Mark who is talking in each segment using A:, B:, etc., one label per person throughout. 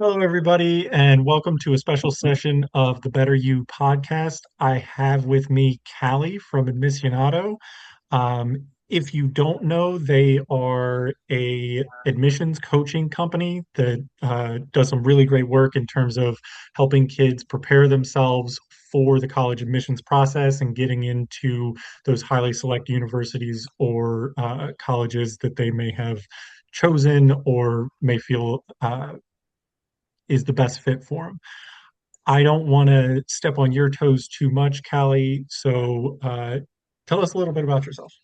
A: Hello, everybody, and welcome to a special session of the Better You podcast. I have with me Callie from Admissionado. If you don't know, they are a admissions coaching company that does some really great work in terms of helping kids prepare themselves for the college admissions process and getting into those highly select universities or colleges that they may have chosen or may feel is the best fit for them. I don't want to step on your toes too much, Callie. So tell us a little bit about yourself.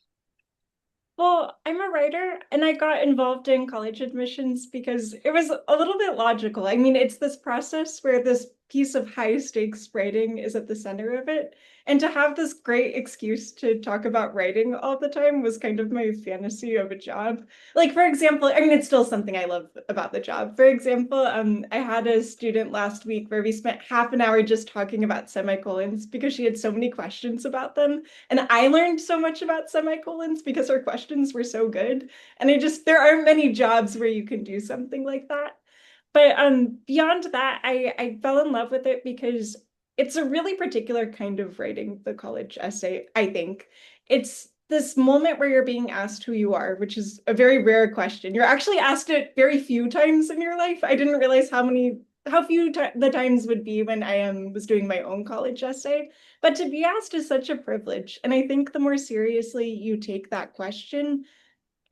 B: Well, I'm a writer and I got involved in college admissions because it was a little bit logical. I mean, it's this process where this piece of high stakes writing is at the center of it. And to have this great excuse to talk about writing all the time was kind of my fantasy of a job. Like, for example, I mean, it's still something I love about the job. For example, I had a student last week where we spent half an hour just talking about semicolons because she had so many questions about them. And I learned so much about semicolons because her questions were so good. And there aren't many jobs where you can do something like that. But beyond that, I fell in love with it because it's a really particular kind of writing the college essay, I think. It's this moment where you're being asked who you are, which is a very rare question. You're actually asked it very few times in your life. I didn't realize how few the times would be when I was doing my own college essay. But to be asked is such a privilege. And I think the more seriously you take that question,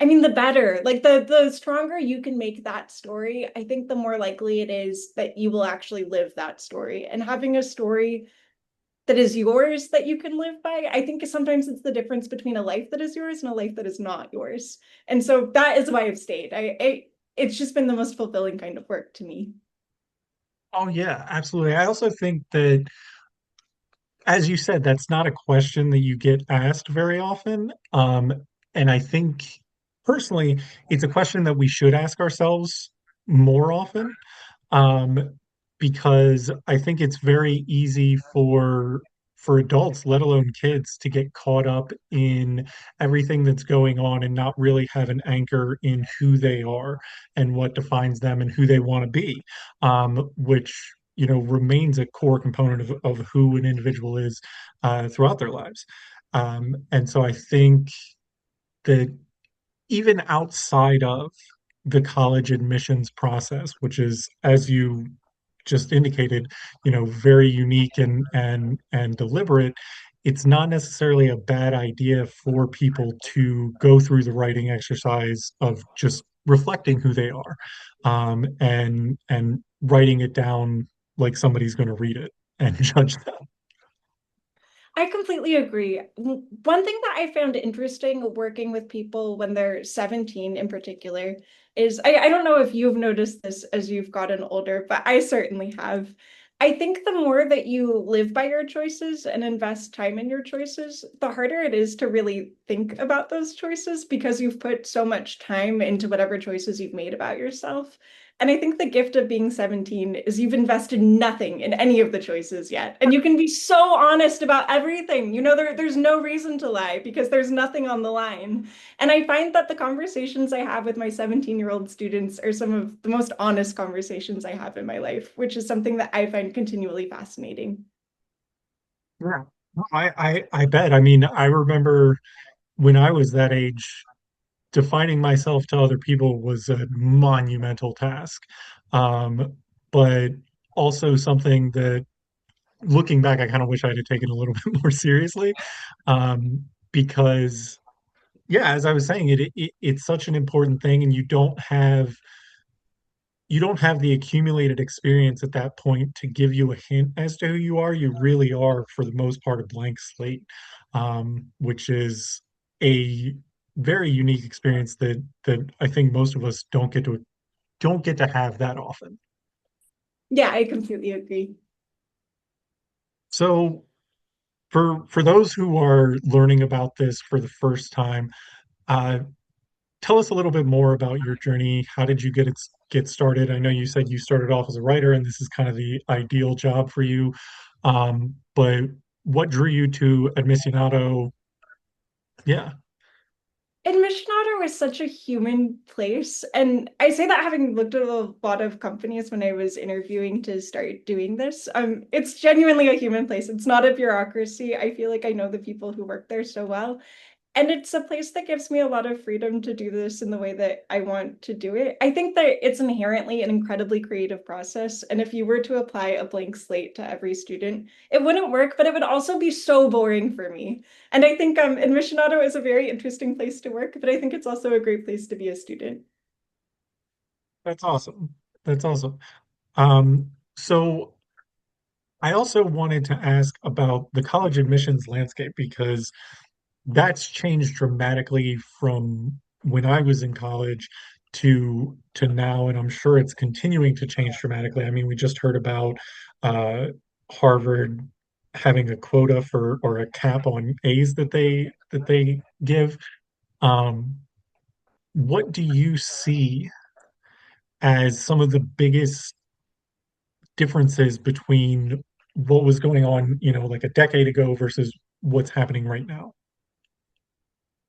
B: I mean, the better. Like the stronger you can make that story, I think the more likely it is that you will actually live that story. And having a story that is yours that you can live by, I think sometimes it's the difference between a life that is yours and a life that is not yours. And so that is why I've stayed. It's just been the most fulfilling kind of work to me.
A: Oh, yeah, absolutely. I also think that, as you said, that's not a question that you get asked very often. And I think personally, it's a question that we should ask ourselves more often. Because I think it's very easy for adults, let alone kids, to get caught up in everything that's going on and not really have an anchor in who they are and what defines them and who they want to be, which remains a core component of who an individual is throughout their lives. And so I think that even outside of the college admissions process, which is, as you just indicated, very unique and deliberate, it's not necessarily a bad idea for people to go through the writing exercise of just reflecting who they are, and writing it down like somebody's going to read it and judge them.
B: I completely agree. One thing that I found interesting working with people when they're 17 in particular is I don't know if you've noticed this as you've gotten older, but I certainly have. I think the more that you live by your choices and invest time in your choices, the harder it is to really think about those choices because you've put so much time into whatever choices you've made about yourself. And I think the gift of being 17 is you've invested nothing in any of the choices yet. And you can be so honest about everything. There's no reason to lie because there's nothing on the line. And I find that the conversations I have with my 17-year-old students are some of the most honest conversations I have in my life, which is something that I find continually fascinating.
A: Yeah. No, I bet. I mean, I remember when I was that age, defining myself to other people was a monumental task. Um, but also something that, looking back, I kind of wish I'd have taken a little bit more seriously. Because, yeah, as I was saying, it's such an important thing, and you don't have the accumulated experience at that point to give you a hint as to who you are. You really are, for the most part, a blank slate, which is a very unique experience that I think most of us don't get to have that often.
B: Yeah, I completely agree.
A: So for those who are learning about this for the first time, uh, tell us a little bit more about your journey. How did you get started? I know you said you started off as a writer, and this is kind of the ideal job for you. But what drew you to Admissionado? Yeah.
B: Admissionado is such a human place. And I say that having looked at a lot of companies when I was interviewing to start doing this. It's genuinely a human place. It's not a bureaucracy. I feel like I know the people who work there so well. And it's a place that gives me a lot of freedom to do this in the way that I want to do it. I think that it's inherently an incredibly creative process. And if you were to apply a blank slate to every student, it wouldn't work, but it would also be so boring for me. And I think Admissionado is a very interesting place to work, but I think it's also a great place to be a student.
A: That's awesome. That's awesome. So I also wanted to ask about the college admissions landscape because that's changed dramatically from when I was in college to now, and I'm sure it's continuing to change dramatically. I mean, we just heard about uh, Harvard having a quota for or a cap on A's that they give. Um, what do you see as some of the biggest differences between what was going on, like a decade ago versus what's happening right now?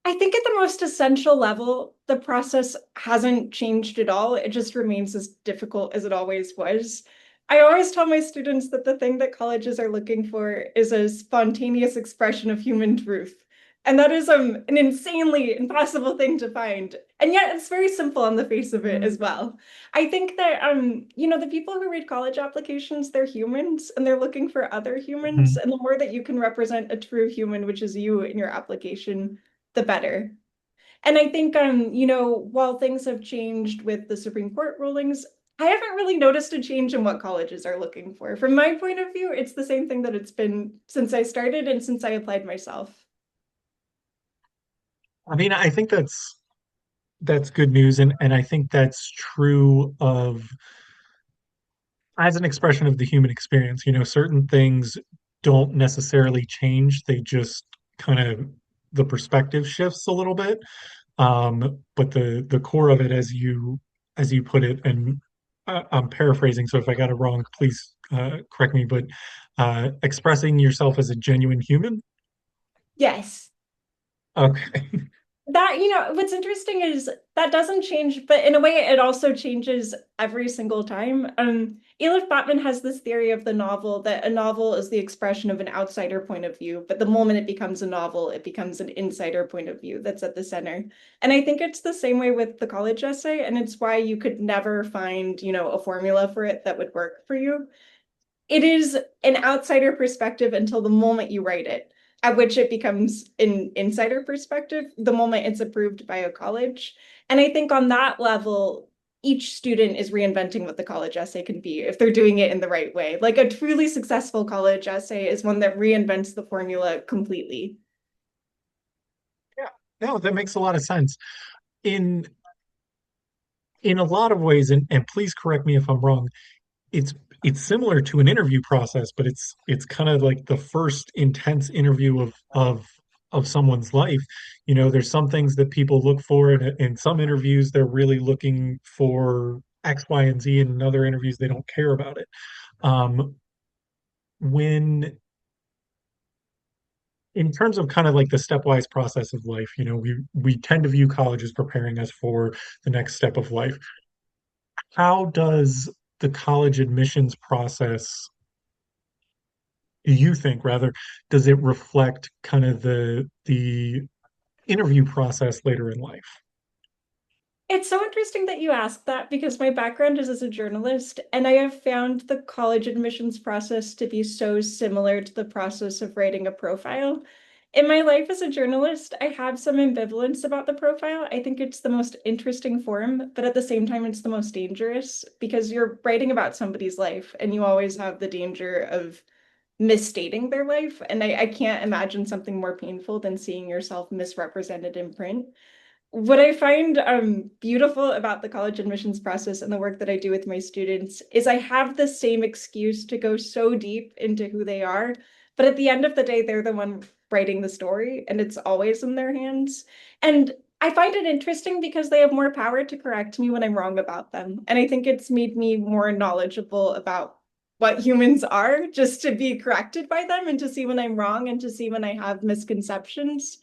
B: I think at the most essential level, the process hasn't changed at all. It just remains as difficult as it always was. I always tell my students that the thing that colleges are looking for is a spontaneous expression of human truth. And that is an insanely impossible thing to find. And yet it's very simple on the face of it as well. I think that the people who read college applications, they're humans and they're looking for other humans.
A: Mhm.
B: And the more that you can represent a true human, which is you in your application, the better. And I think, while things have changed with the Supreme Court rulings, I haven't really noticed a change in what colleges are looking for. From my point of view, it's the same thing that it's been since I started and since I applied myself.
A: I mean, I think that's good news, and I think that's true of as an expression of the human experience. Certain things don't necessarily change; they just kind of the perspective shifts a little bit. But the core of it, as you put it, and I'm paraphrasing, so if I got it wrong, please correct me. But expressing yourself as a genuine human.
B: Yes.
A: Okay.
B: That, what's interesting is that doesn't change, but in a way, it also changes every single time. Elif Batman has this theory of the novel that a novel is the expression of an outsider point of view, but the moment it becomes a novel, it becomes an insider point of view that's at the center. And I think it's the same way with the college essay, and it's why you could never find, a formula for it that would work for you. It is an outsider perspective until the moment you write it, at which it becomes an insider perspective the moment it's approved by a college. And I think on that level, each student is reinventing what the college essay can be if they're doing it in the right way. Like a truly successful college essay is one that reinvents the formula completely.
A: Yeah. No, that makes a lot of sense. In in a lot of ways, and please correct me if I'm wrong, it's it's similar to an interview process, but it's kind of like the first intense interview of someone's life. There's some things that people look for in some interviews, they're really looking for X, Y, and Z, and in other interviews, they don't care about it. When in terms of kind of like the stepwise process of life, we tend to view college as preparing us for the next step of life. How does the college admissions process, you think rather, does it reflect kind of the interview process later in life?
B: It's so interesting that you asked that because my background is as a journalist, and I have found the college admissions process to be so similar to the process of writing a profile. In my life as a journalist, I have some ambivalence about the profile. I think it's the most interesting form, but at the same time, it's the most dangerous because you're writing about somebody's life and you always have the danger of misstating their life. And I can't imagine something more painful than seeing yourself misrepresented in print. What I find beautiful about the college admissions process and the work that I do with my students is I have the same excuse to go so deep into who they are, but at the end of the day, they're the one writing the story, and it's always in their hands. And I find it interesting because they have more power to correct me when I'm wrong about them. And I think it's made me more knowledgeable about what humans are just to be corrected by them and to see when I'm wrong and to see when I have misconceptions.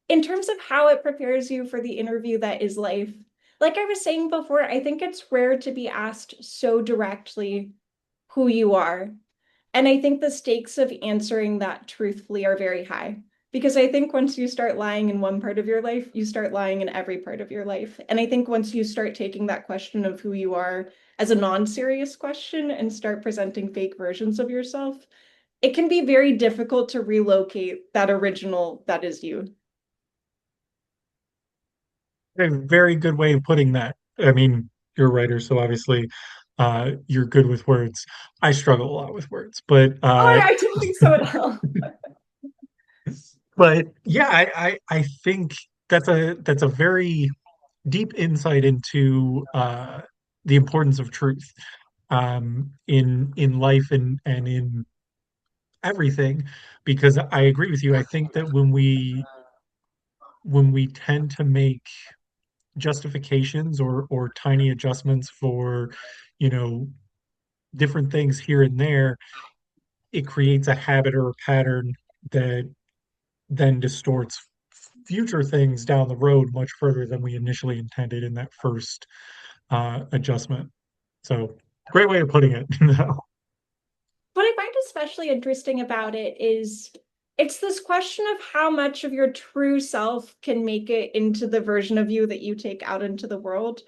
B: in terms of how it prepares you for the interview that is life, like I was saying before, I think it's rare to be asked so directly who you are. And I think the stakes of answering that truthfully are very high. Because I think once you start lying in one part of your life, you start lying in every part of your life. And I think once you start taking that question of who you are as a non-serious question and start presenting fake versions of yourself, it can be very difficult to relocate that original that is you.
A: A very good way of putting that. I mean, you're a writer, so obviously you're good with words. I struggle a lot with words,
B: Oh, I don't think so at all.
A: but yeah, I think that's a very deep insight into the importance of truth in life and in everything. Because I agree with you. I think that when we tend to make justifications or tiny adjustments for, you know, different things here and there, it creates a habit or a pattern that then distorts future things down the road much further than we initially intended in that first adjustment. So, great way of putting it. No.
B: What I find especially interesting about it is it's this question of how much of your true self can make it into the version of you that you take out into the world.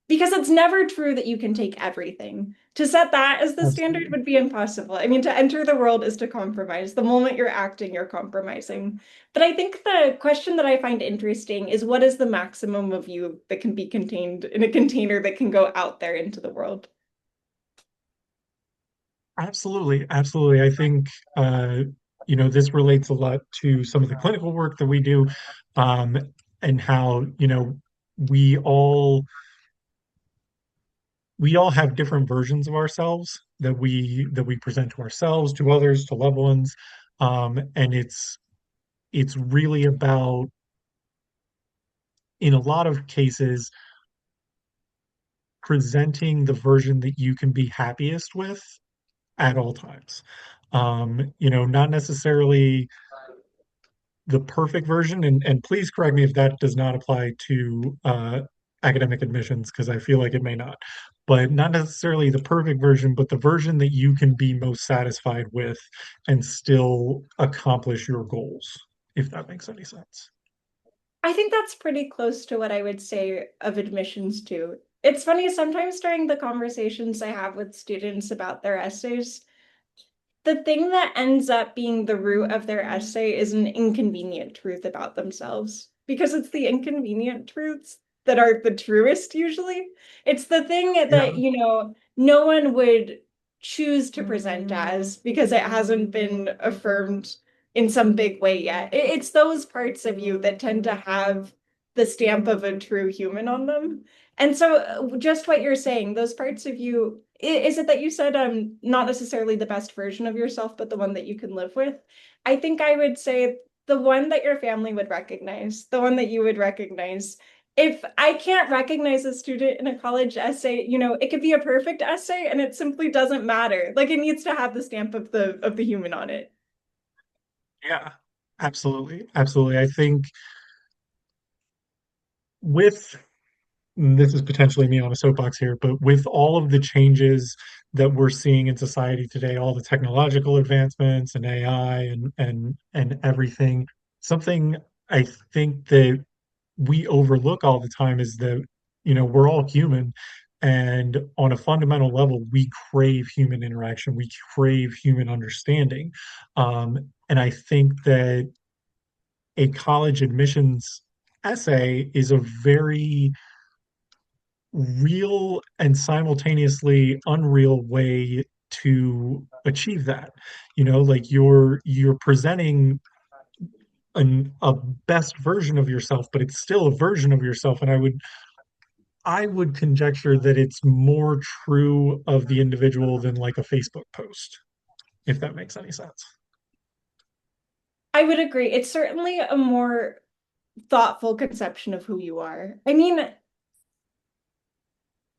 B: Because it's never true that you can take everything. To set that as the standard
A: Absolutely.
B: would be impossible. I mean, to enter the world is to compromise. The moment you're acting, you're compromising. But I think the question that I find interesting is what is the maximum of you that can be contained in a container that can go out there into the world?
A: Absolutely. Absolutely. I think, uh, this relates a lot to some of the clinical work that we do, um, and how, we all we all have different versions of ourselves that we present to ourselves, to others, to loved ones. And it's really about, in a lot of cases, presenting the version that you can be happiest with at all times. Not necessarily the perfect version, and please correct me if that does not apply to academic admissions, because I feel like it may not. But not necessarily the perfect version, but the version that you can be most satisfied with and still accomplish your goals, if that makes any sense.
B: I think that's pretty close to what I would say of admissions too. It's funny, sometimes during the conversations I have with students about their essays, the thing that ends up being the root of their essay is an inconvenient truth about themselves because it's the inconvenient truths that are the truest usually. It's the thing that,
A: Yeah.
B: no one would choose to present as because it hasn't been affirmed in some big way yet. It's those parts of you that tend to have the stamp of a true human on them. And so, just what you're saying, those parts of you, is it that you said not necessarily the best version of yourself, but the one that you can live with? I think I would say the one that your family would recognize, the one that you would recognize. If I can't recognize a student in a college essay, it could be a perfect essay and it simply doesn't matter. Like it needs to have the stamp of the human on it.
A: Yeah, absolutely. Absolutely. I think with this is potentially me on a soapbox here, but with all of the changes that we're seeing in society today, all the technological advancements and AI and everything, something I think that we overlook all the time is that, we're all human. And on a fundamental level, we crave human interaction. We crave human understanding. And I think that a college admissions essay is a very real and simultaneously unreal way to achieve that. Like you're presenting a best version of yourself, but it's still a version of yourself. And I would conjecture that it's more true of the individual than like a Facebook post, if that makes any sense.
B: I would agree. It's certainly a more thoughtful conception of who you are. I mean,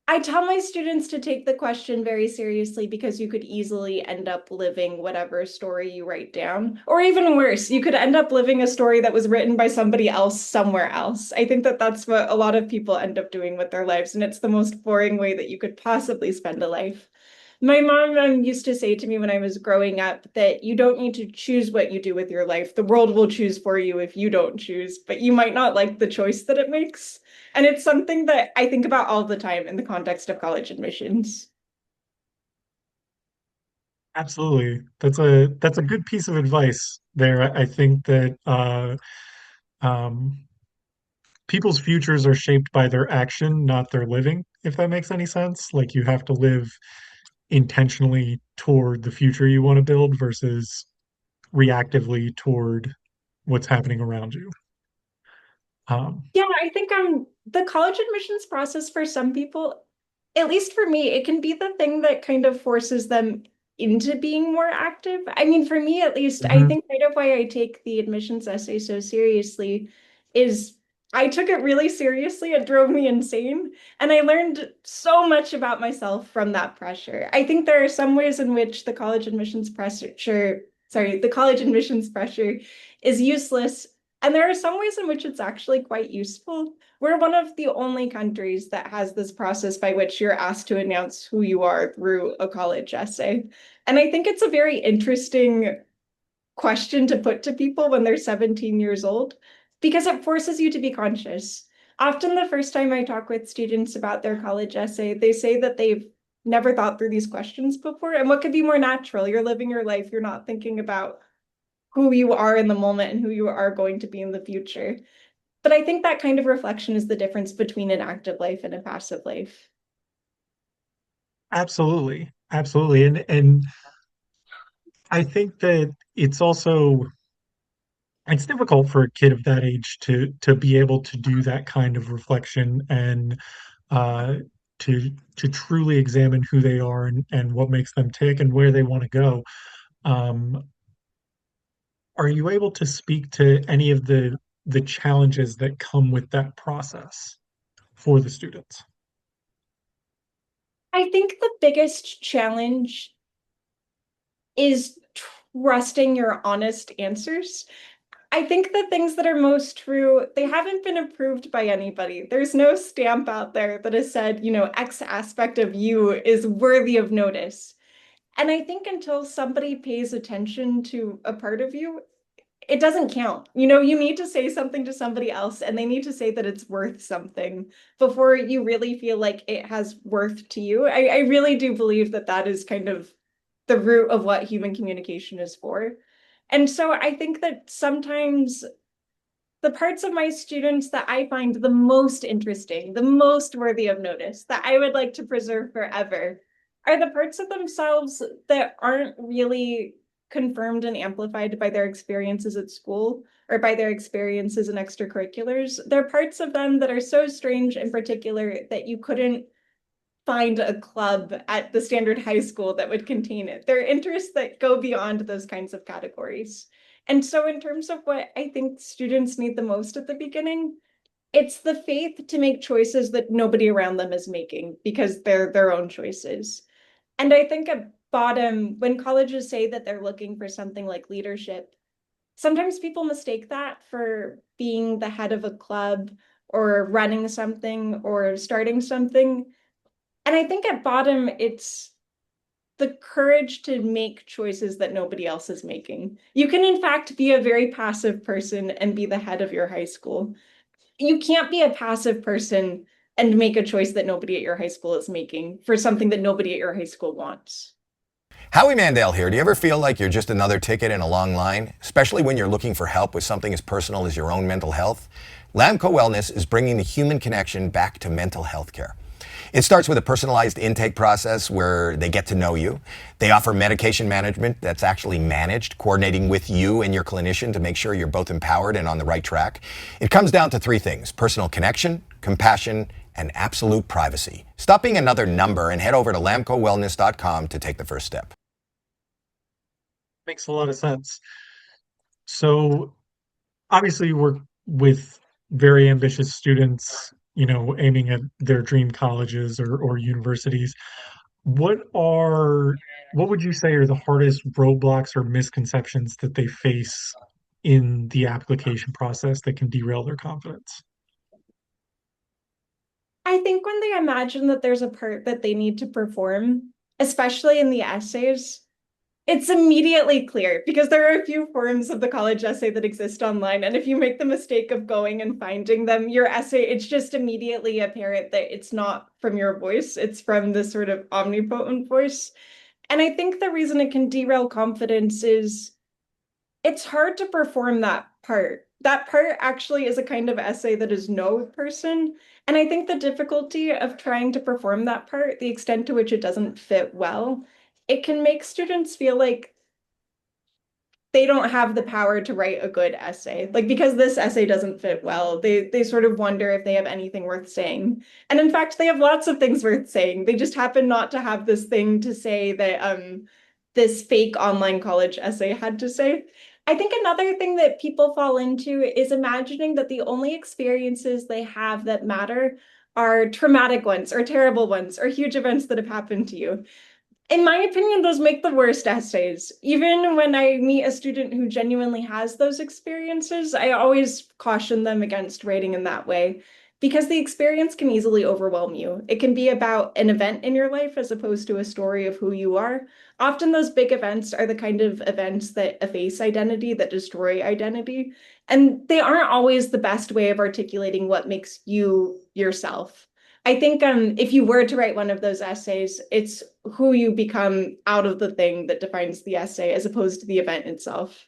B: I tell my students to take the question very seriously because you could easily end up living whatever story you write down. Or even worse, you could end up living a story that was written by somebody else somewhere else. I think that that's what a lot of people end up doing with their lives, and it's the most boring way that you could possibly spend a life. My mom used to say to me when I was growing up that you don't need to choose what you do with your life. The world will choose for you if you don't choose, but you might not like the choice that it makes. And it's something that I think about all the time in the context of college admissions.
A: Absolutely. That's a good piece of advice there. I think that um, people's futures are shaped by their action, not their living, if that makes any sense. Like you have to live intentionally toward the future you want to build versus reactively toward what's happening around you. Um,
B: Yeah, I think the college admissions process for some people, at least for me, it can be the thing that kind of forces them into being more active. I mean, for me at least, I
A: mhm.
B: think part of why I take the admissions essay so seriously is I took it really seriously. It drove me insane. And I learned so much about myself from that pressure. I think there are some ways in which the college admissions pressure is useless, and there are some ways in which it's actually quite useful. We're one of the only countries that has this process by which you're asked to announce who you are through a college essay. And I think it's a very interesting question to put to people when they're 17 years old because it forces you to be conscious. Often, the first time I talk with students about their college essay, they say that they've never thought through these questions before. And what could be more natural? You're living your life, you're not thinking about who you are in the moment and who you are going to be in the future. But I think that kind of reflection is the difference between an active life and a passive life.
A: Absolutely. Absolutely. And I think that it's difficult for a kid of that age to be able to do that kind of reflection and uh to truly examine who they are and what makes them tick and where they want to go. Um, are you able to speak to any of the challenges that come with that process for the students?
B: I think the biggest challenge is trusting your honest answers. I think the things that are most true, they haven't been approved by anybody. There's no stamp out there that has said, X aspect of you is worthy of notice. And I think until somebody pays attention to a part of you, it doesn't count. You need to say something to somebody else and they need to say that it's worth something before you really feel like it has worth to you. I really do believe that that is kind of the root of what human communication is for. And so I think that sometimes the parts of my students that I find the most interesting, the most worthy of notice, that I would like to preserve forever, are the parts of themselves that aren't really confirmed and amplified by their experiences at school or by their experiences in extracurriculars. They're parts of them that are so strange in particular that you couldn't find a club at the standard high school that would contain it. There are interests that go beyond those kinds of categories. And so, in terms of what I think students need the most at the beginning, it's the faith to make choices that nobody around them is making because they're their own choices. And I think at bottom, when colleges say that they're looking for something like leadership, sometimes people mistake that for being the head of a club or running something or starting something. And I think at bottom, it's the courage to make choices that nobody else is making. You can, in fact, be a very passive person and be the head of your high school. You can't be a passive person and make a choice that nobody at your high school is making for something that nobody at your high school wants.
C: Howie Mandel here. Do you ever feel like you're just another ticket in a long line, especially when you're looking for help with something as personal as your own mental health? Lamco Wellness is bringing the human connection back to mental health care. It starts with a personalized intake process where they get to know you. They offer medication management that's actually managed, coordinating with you and your clinician to make sure you're both empowered and on the right track. It comes down to three things: personal connection, compassion, and absolute privacy. Stop being another number and head over to lamcowellness.com to take the first step.
A: Makes a lot of sense. So obviously you work with very ambitious students aiming at their dream colleges or universities. What are what would you say are the hardest roadblocks or misconceptions that they face in the application process that can derail their confidence?
B: I think when they imagine that there's a part that they need to perform, especially in the essays, it's immediately clear because there are a few forms of the college essay that exist online. And if you make the mistake of going and finding them, your essay, it's just immediately apparent that it's not from your voice, it's from this sort of omnipotent voice. And I think the reason it can derail confidence is it's hard to perform that part. That part actually is a kind of essay that is no person. And I think the difficulty of trying to perform that part, the extent to which it doesn't fit well, it can make students feel like they don't have the power to write a good essay. Like because this essay doesn't fit well, they sort of wonder if they have anything worth saying. And in fact, they have lots of things worth saying. They just happen not to have this thing to say that this fake online college essay had to say. I think another thing that people fall into is imagining that the only experiences they have that matter are traumatic ones or terrible ones or huge events that have happened to you. In my opinion, those make the worst essays. Even when I meet a student who genuinely has those experiences, I always caution them against writing in that way because the experience can easily overwhelm you. It can be about an event in your life as opposed to a story of who you are. Often, those big events are the kind of events that efface identity, that destroy identity, and they aren't always the best way of articulating what makes you yourself. I think if you were to write one of those essays, it's who you become out of the thing that defines the essay as opposed to the event itself.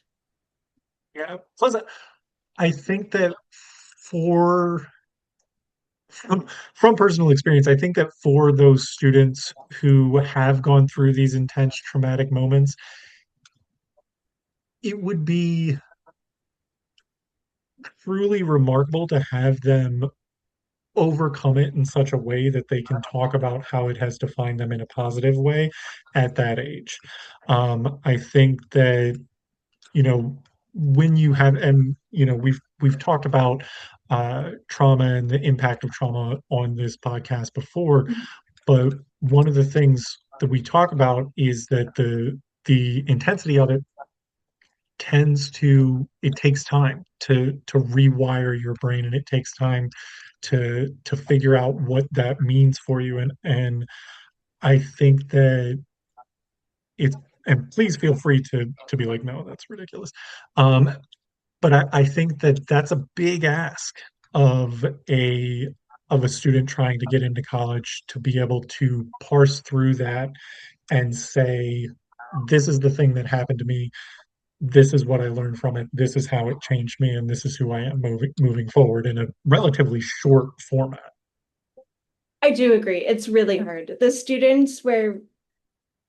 A: Yeah. Plus, I think that for from personal experience, I think that for those students who have gone through these intense traumatic moments, it would be truly remarkable to have them overcome it in such a way that they can talk about how it has defined them in a positive way at that age. I think that, you know, when you have, and we've talked about trauma and the impact of trauma on this podcast before, but one of the things that we talk about is that the intensity of it it takes time to rewire your brain, and it takes time to figure out what that means for you. And I think that it's, and please feel free to be like, no, that's ridiculous. um but I think that that's a big ask of a student trying to get into college, to be able to parse through that and say, this is the thing that happened to me, this is what I learned from it, this is how it changed me, and this is who I am moving forward in a relatively short format.
B: I do agree. It's really hard. The students where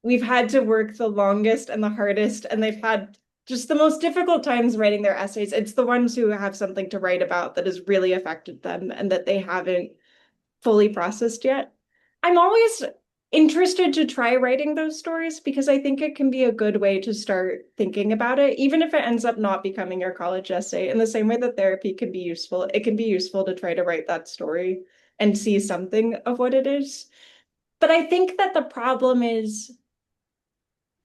B: we've had to work the longest and the hardest, and they've had just the most difficult times writing their essays, it's the ones who have something to write about that has really affected them and that they haven't fully processed yet. I'm always interested to try writing those stories because I think it can be a good way to start thinking about it, even if it ends up not becoming your college essay. In the same way that therapy can be useful, it can be useful to try to write that story and see something of what it is. But I think that the problem is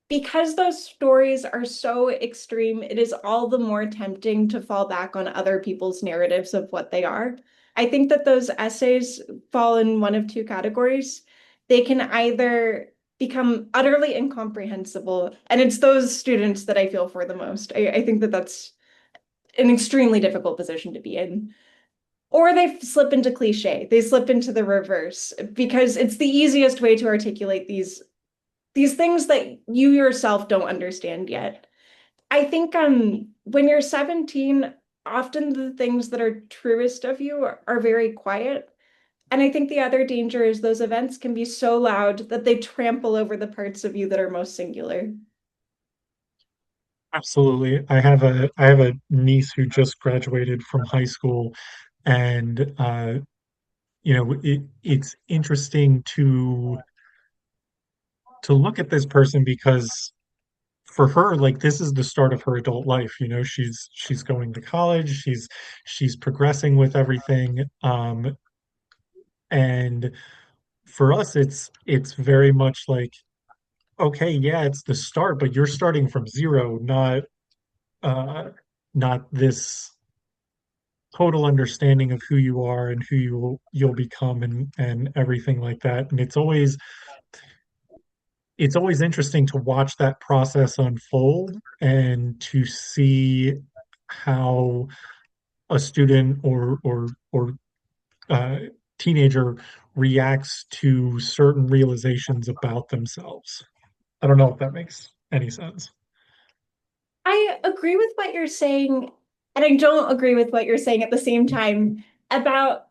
B: because those stories are so extreme, it is all the more tempting to fall back on other people's narratives of what they are. I think that those essays fall in one of two categories. They can either become utterly incomprehensible, and it's those students that I feel for the most. I think that that's an extremely difficult position to be in. Or they slip into cliche, they slip into the reverse because it's the easiest way to articulate these things that you yourself don't understand yet. I think when you're 17, often the things that are truest of you are very quiet. And I think the other danger is those events can be so loud that they trample over the parts of you that are most singular.
A: Absolutely. I have a niece who just graduated from high school, and it's interesting to look at this person, because for her, like, this is the start of her adult life. She's going to college, she's progressing with everything. And for us, it's very much like, okay, yeah, it's the start, but you're starting from zero, uh not this total understanding of who you are and who you'll become and everything like that. And it's always interesting to watch that process unfold and to see how a student or uh, teenager reacts to certain realizations about themselves. I don't know if that makes any sense.
B: I agree with what you're saying, and I don't agree with what you're saying at the same time about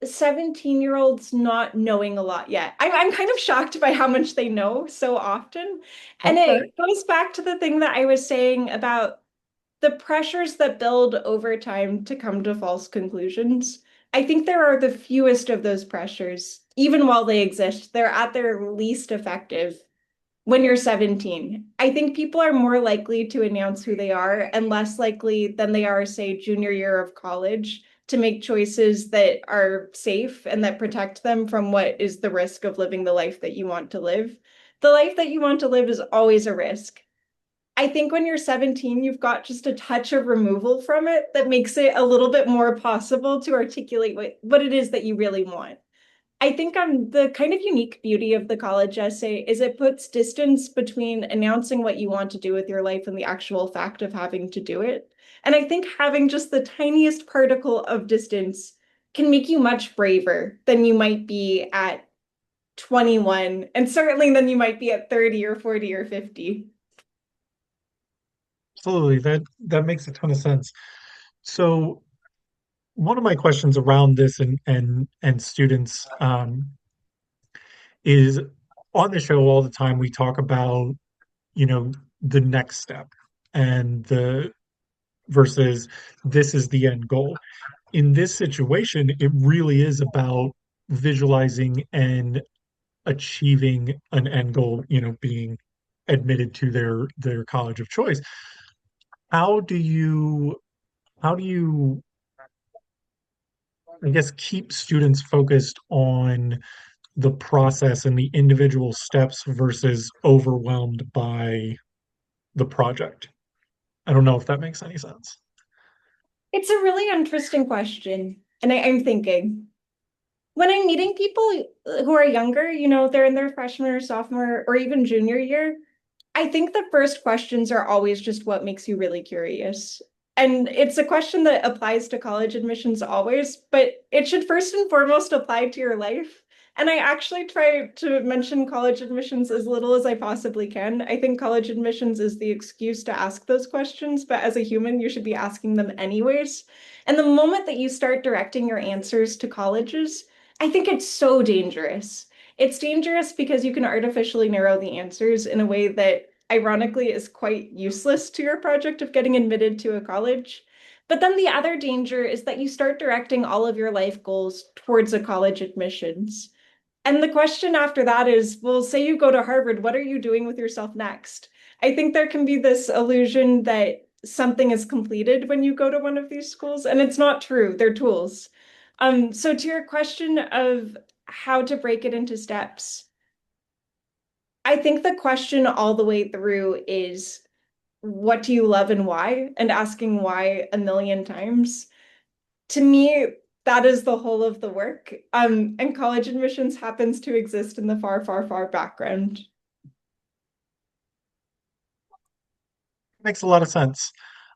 B: 17-year-olds not knowing a lot yet. I'm kind of shocked by how much they know so often. And
A: Okay.
B: it goes back to the thing that I was saying about the pressures that build over time to come to false conclusions. I think there are the fewest of those pressures, even while they exist. They're at their least effective when you're 17. I think people are more likely to announce who they are and less likely than they are, say, junior year of college to make choices that are safe and that protect them from what is the risk of living the life that you want to live. The life that you want to live is always a risk. I think when you're 17, you've got just a touch of removal from it that makes it a little bit more possible to articulate what it is that you really want. I think the kind of unique beauty of the college essay is it puts distance between announcing what you want to do with your life and the actual fact of having to do it. And I think having just the tiniest particle of distance can make you much braver than you might be at 21, and certainly than you might be at 30 or 40 or 50.
A: Absolutely. That makes a ton of sense. So one of my questions around this and students is on the show all the time we talk about, the next step and the versus this is the end goal. In this situation, it really is about visualizing and achieving an end goal, being admitted to their college of choice. How do you how do you I guess keep students focused on the process and the individual steps versus overwhelmed by the project? I don't know if that makes any sense.
B: It's a really interesting question. And I'm thinking, when I'm meeting people who are younger, they're in their freshman or sophomore or even junior year, I think the first questions are always just what makes you really curious. And it's a question that applies to college admissions always, but it should first and foremost apply to your life. And I actually try to mention college admissions as little as I possibly can. I think college admissions is the excuse to ask those questions, but as a human, you should be asking them anyways. And the moment that you start directing your answers to colleges, I think it's so dangerous. It's dangerous because you can artificially narrow the answers in a way that ironically is quite useless to your project of getting admitted to a college. But then the other danger is that you start directing all of your life goals towards a college admissions. And the question after that is, well, say you go to Harvard, what are you doing with yourself next? I think there can be this illusion that something is completed when you go to one of these schools, and it's not true. They're tools. So to your question of how to break it into steps, I think the question all the way through is what do you love and why? And asking why a million times. To me, that is the whole of the work. And college admissions happens to exist in the far, far, far background.
A: Makes a lot of sense.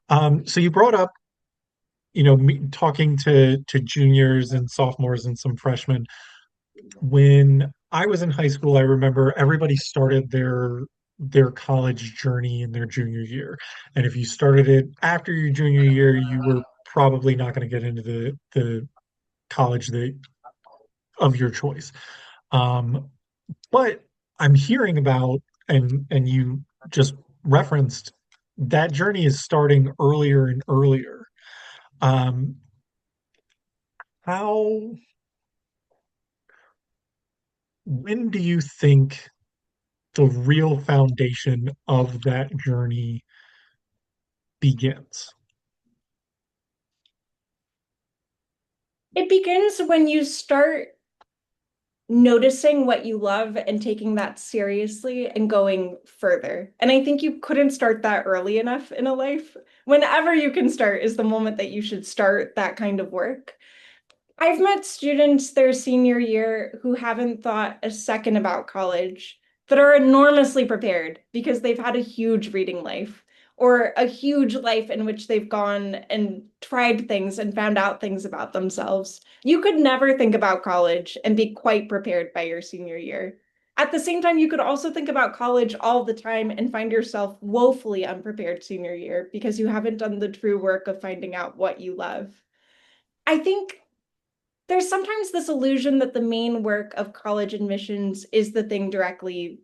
A: So you brought up, talking to juniors and sophomores and some freshmen. When I was in high school, I remember everybody started their college journey in their junior year. And if you started it after your junior year, you were probably not going to get into the college of your choice. Um, but I'm hearing about and you just referenced that journey is starting earlier and earlier. Um, how when do you think the real foundation of that journey begins?
B: It begins when you start. noticing what you love and taking that seriously and going further. And I think you couldn't start that early enough in a life. Whenever you can start is the moment that you should start that kind of work. I've met students their senior year who haven't thought a second about college, that are enormously prepared because they've had a huge reading life or a huge life in which they've gone and tried things and found out things about themselves. You could never think about college and be quite prepared by your senior year. At the same time, you could also think about college all the time and find yourself woefully unprepared senior year because you haven't done the true work of finding out what you love. I think there's sometimes this illusion that the main work of college admissions is the thing directly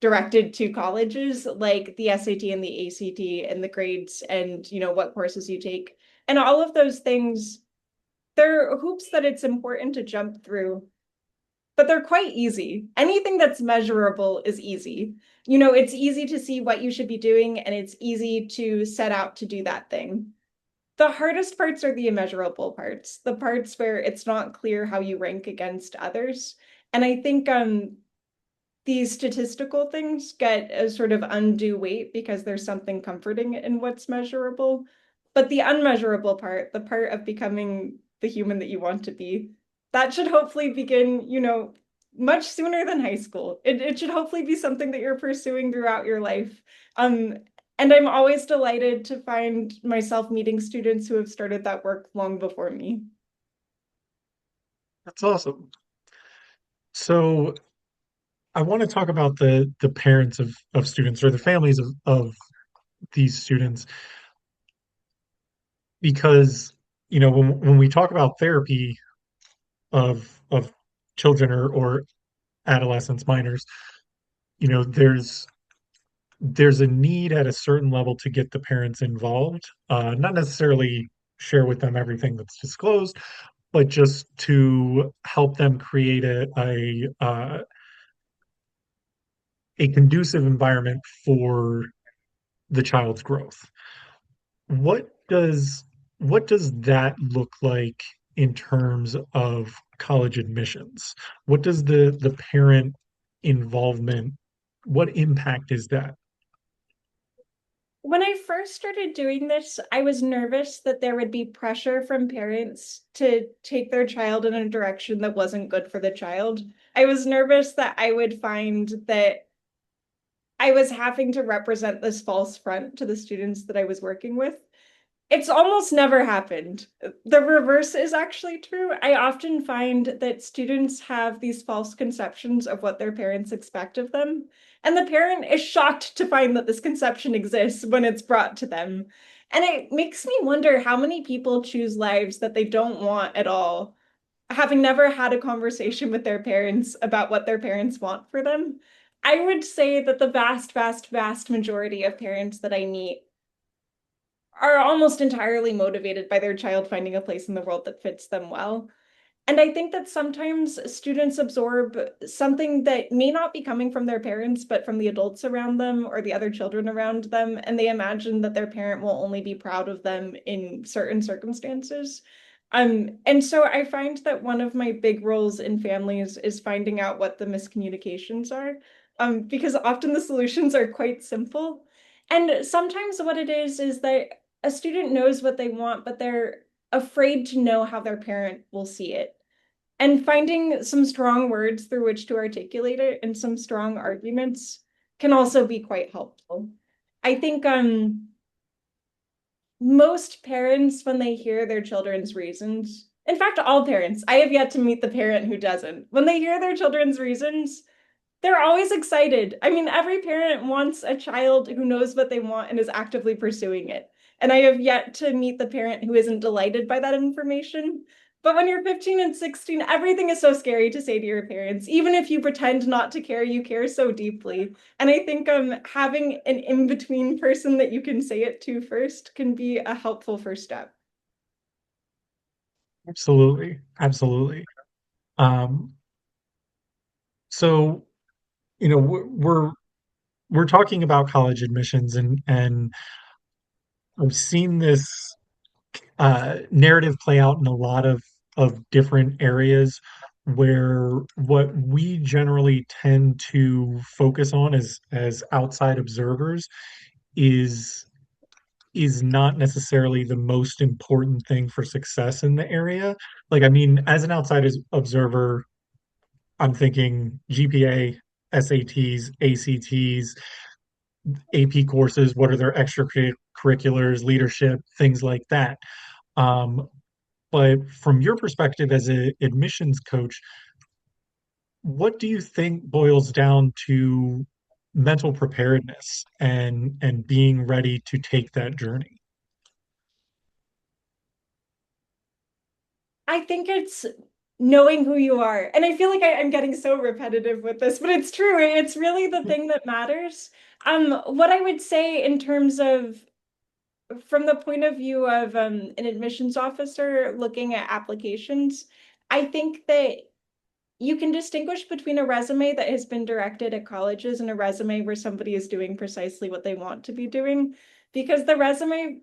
B: directed to colleges, like the SAT and the ACT and the grades and, what courses you take. And all of those things, they're hoops that it's important to jump through, but they're quite easy. Anything that's measurable is easy. It's easy to see what you should be doing, and it's easy to set out to do that thing. The hardest parts are the immeasurable parts, the parts where it's not clear how you rank against others. And I think these statistical things get a sort of undue weight because there's something comforting in what's measurable. But the unmeasurable part, the part of becoming the human that you want to be, that should hopefully begin, much sooner than high school. It should hopefully be something that you're pursuing throughout your life. Um, and I'm always delighted to find myself meeting students who have started that work long before me.
A: That's awesome. So I want to talk about the parents of students or the families of these students because when we talk about therapy of children or adolescents, minors, you know, there's a need at a certain level to get the parents involved, not necessarily share with them everything that's disclosed, but just to help them create a conducive environment for the child's growth. What does what does that look like in terms of college admissions? What does the parent involvement, what impact is that?
B: When I first started doing this, I was nervous that there would be pressure from parents to take their child in a direction that wasn't good for the child. I was nervous that I would find that I was having to represent this false front to the students that I was working with. It's almost never happened. The reverse is actually true. I often find that students have these false conceptions of what their parents expect of them, and the parent is shocked to find that this conception exists when it's brought to them. And it makes me wonder how many people choose lives that they don't want at all, having never had a conversation with their parents about what their parents want for them. I would say that the vast, vast, vast majority of parents that I meet are almost entirely motivated by their child finding a place in the world that fits them well. And I think that sometimes students absorb something that may not be coming from their parents, but from the adults around them or the other children around them. And they imagine that their parent will only be proud of them in certain circumstances. And so I find that one of my big roles in families is finding out what the miscommunications are, because often the solutions are quite simple. And sometimes what it is that a student knows what they want, but they're afraid to know how their parent will see it. And finding some strong words through which to articulate it and some strong arguments can also be quite helpful. I think most parents, when they hear their children's reasons, in fact, all parents, I have yet to meet the parent who doesn't. When they hear their children's reasons, they're always excited. I mean, every parent wants a child who knows what they want and is actively pursuing it. And I have yet to meet the parent who isn't delighted by that information. But when you're 15 and 16, everything is so scary to say to your parents. Even if you pretend not to care, you care so deeply. And I think having an in-between person that you can say it to first can be a helpful first step.
A: Absolutely, absolutely. Um, so we're talking about college admissions, and I've seen this narrative play out in a lot of different areas where what we generally tend to focus on as outside observers is is not necessarily the most important thing for success in the area. Like, I mean, as an observer, I'm thinking GPA, SATs, ACTs, AP courses, what are their extracurriculars, leadership, things like that. Um, but from your perspective as an admissions coach, what do you think boils down to mental preparedness and being ready to take that journey?
B: I think it's knowing who you are. And I feel like I'm getting so repetitive with this, but it's true. It's really the thing that matters. What I would say in terms of from the point of view of an admissions officer looking at applications, I think that you can distinguish between a resume that has been directed at colleges and a resume where somebody is doing precisely what they want to be doing. Because the resume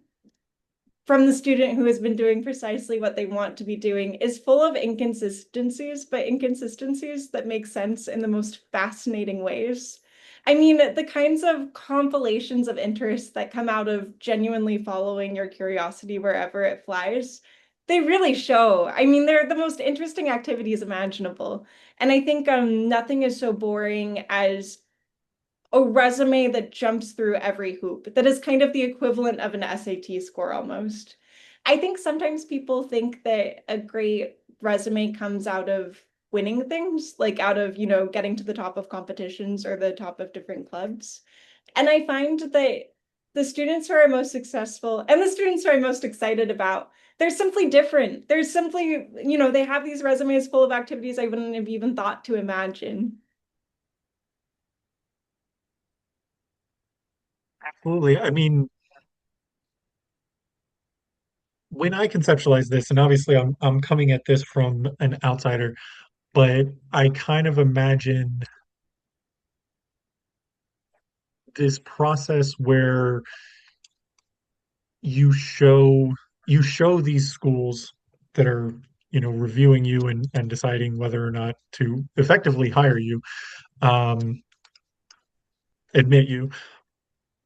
B: from the student who has been doing precisely what they want to be doing is full of inconsistencies, but inconsistencies that make sense in the most fascinating ways. I mean, the kinds of compilations of interests that come out of genuinely following your curiosity wherever it flies, they really show. I mean, they're the most interesting activities imaginable. And I think nothing is so boring as a resume that jumps through every hoop, that is kind of the equivalent of an SAT score almost. I think sometimes people think that a great resume comes out of winning things, like out of, getting to the top of competitions or the top of different clubs. And I find that the students who are most successful and the students who I'm most excited about, they're simply different. They're simply, they have these resumes full of activities I wouldn't have even thought to imagine.
A: Absolutely. I mean, when I conceptualize this, and obviously I'm coming at this from an outsider, but I kind of imagine this process where you show you show these schools that are, reviewing you and deciding whether or not to effectively hire you, um, admit you.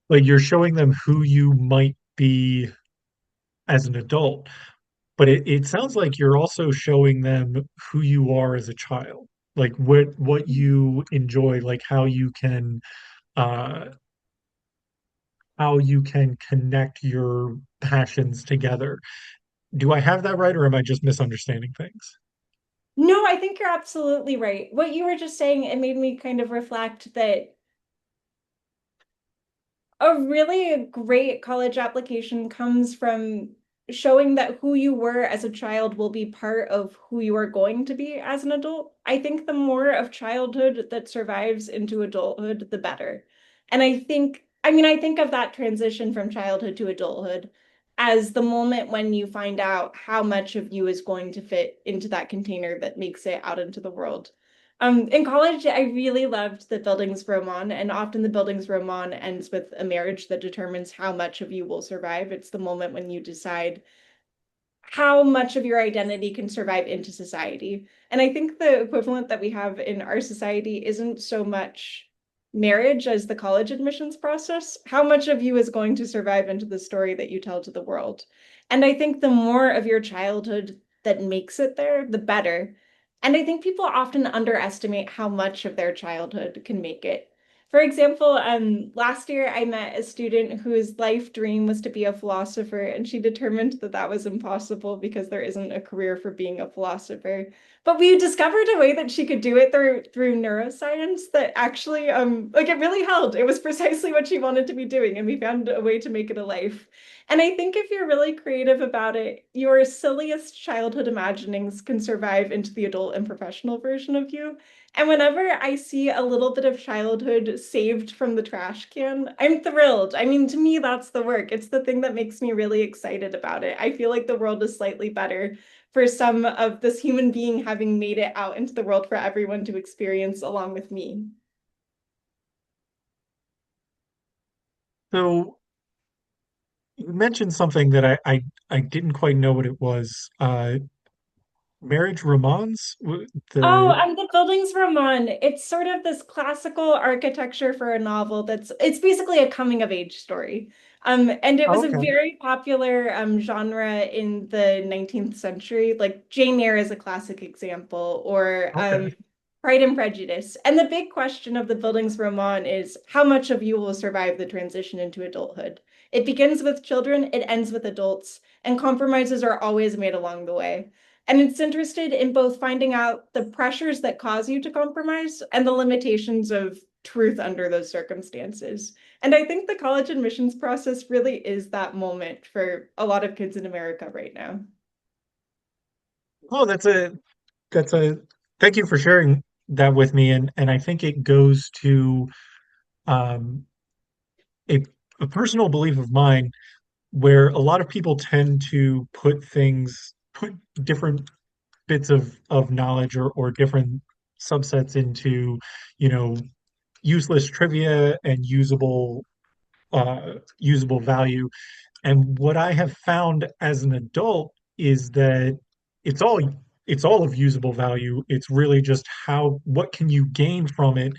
A: Like, you're showing them who you might be as an adult, but it sounds like you're also showing them who you are as a child, like what you enjoy, like uh how you can connect your passions together. Do I have that right, or am I just misunderstanding things?
B: No, I think you're absolutely right. What you were just saying, it made me kind of reflect that a really great college application comes from showing that who you were as a child will be part of who you are going to be as an adult. I think the more of childhood that survives into adulthood, the better. And I think of that transition from childhood to adulthood as the moment when you find out how much of you is going to fit into that container that makes it out into the world. In college, I really loved the Bildungsroman, and often the Bildungsroman ends with a marriage that determines how much of you will survive. It's the moment when you decide how much of your identity can survive into society. And I think the equivalent that we have in our society isn't so much marriage as the college admissions process. How much of you is going to survive into the story that you tell to the world? And I think the more of your childhood that makes it there, the better. And I think people often underestimate how much of their childhood can make it. For example, last year I met a student whose life dream was to be a philosopher, and she determined that that was impossible because there isn't a career for being a philosopher. But we discovered a way that she could do it through neuroscience that actually, like it really held. It was precisely what she wanted to be doing, and we found a way to make it a life. And I think if you're really creative about it, your silliest childhood imaginings can survive into the adult and professional version of you. And whenever I see a little bit of childhood saved from the trash can, I'm thrilled. I mean, to me, that's the work. It's the thing that makes me really excited about it. I feel like the world is slightly better for some of this human being having made it out into the world for everyone to experience along with me.
A: So you mentioned something that I didn't quite know what it was. Marriage romance?
B: Oh,
A: The
B: and the buildings Ramon. It's sort of this classical architecture for a novel it's basically a coming of age story. And it
A: oh,
B: was a
A: okay.
B: very popular genre in the 19th century. Like Jane Eyre is a classic example, or
A: Okay.
B: Pride and Prejudice. And the big question of the buildings Ramon is how much of you will survive the transition into adulthood? It begins with children, it ends with adults, and compromises are always made along the way. And it's interested in both finding out the pressures that cause you to compromise and the limitations of truth under those circumstances. And I think the college admissions process really is that moment for a lot of kids in America right now.
A: Oh, that's a thank you for sharing that with me. And I think it goes to um a, a personal belief of mine where a lot of people tend to put different bits of knowledge or different subsets into, you know, useless trivia and usable value. And what I have found as an adult is that it's all it's all of usable value. It's really just what can you gain from it